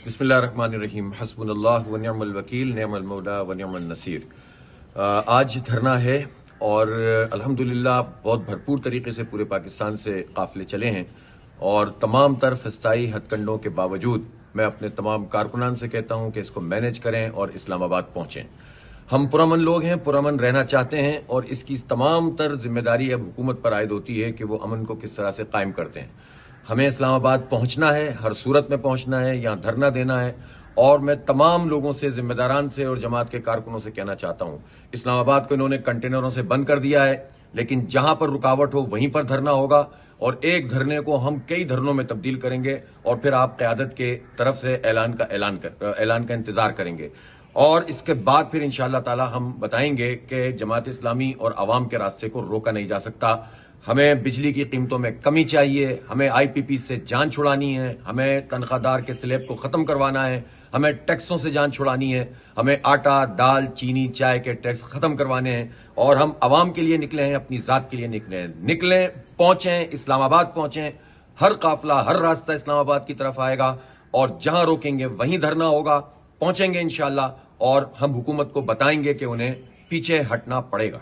बिस्मिल्लाहिर्रहमानिर्रहीम हस्बुनल्लाह व निअमल वकील निअमल मौला व निअमल नसीर। आज धरना है और अल्हम्दुलिल्लाह बहुत भरपूर तरीके से पूरे पाकिस्तान से काफिले चले हैं और तमाम तर फस्ताई हथकंडों के बावजूद मैं अपने तमाम कारकुनान से कहता हूं कि इसको मैनेज करें और इस्लामाबाद पहुंचें। हम पुरअमन लोग हैं, पुरअमन रहना चाहते हैं और इसकी तमाम तर जिम्मेदारी अब हुकूमत पर आयद होती है कि वो अमन को किस तरह से कायम करते हैं। हमें इस्लामाबाद पहुंचना है, हर सूरत में पहुंचना है, यहाँ धरना देना है और मैं तमाम लोगों से, जिम्मेदारान से और जमात के कारकुनों से कहना चाहता हूं, इस्लामाबाद को इन्होंने कंटेनरों से बंद कर दिया है, लेकिन जहां पर रुकावट हो वहीं पर धरना होगा और एक धरने को हम कई धरनों में तब्दील करेंगे और फिर आप क़यादत के तरफ से ऐलान का इंतजार करेंगे और इसके बाद फिर इंशाअल्लाह ताला हम बताएंगे कि जमात इस्लामी और अवाम के रास्ते को रोका नहीं जा सकता। हमें बिजली की कीमतों में कमी चाहिए, हमें आईपीपी से जान छुड़ानी है, हमें तनख्वाहदार के स्लैब को खत्म करवाना है, हमें टैक्सों से जान छुड़ानी है, हमें आटा, दाल, चीनी, चाय के टैक्स खत्म करवाने हैं और हम अवाम के लिए निकले हैं, अपनी जात के लिए निकले हैं। निकलें, पहुंचें, इस्लामाबाद पहुंचें। हर काफिला, हर रास्ता इस्लामाबाद की तरफ आएगा और जहां रोकेंगे वहीं धरना होगा। पहुंचेंगे इंशाअल्लाह और हम हुकूमत को बताएंगे कि उन्हें पीछे हटना पड़ेगा।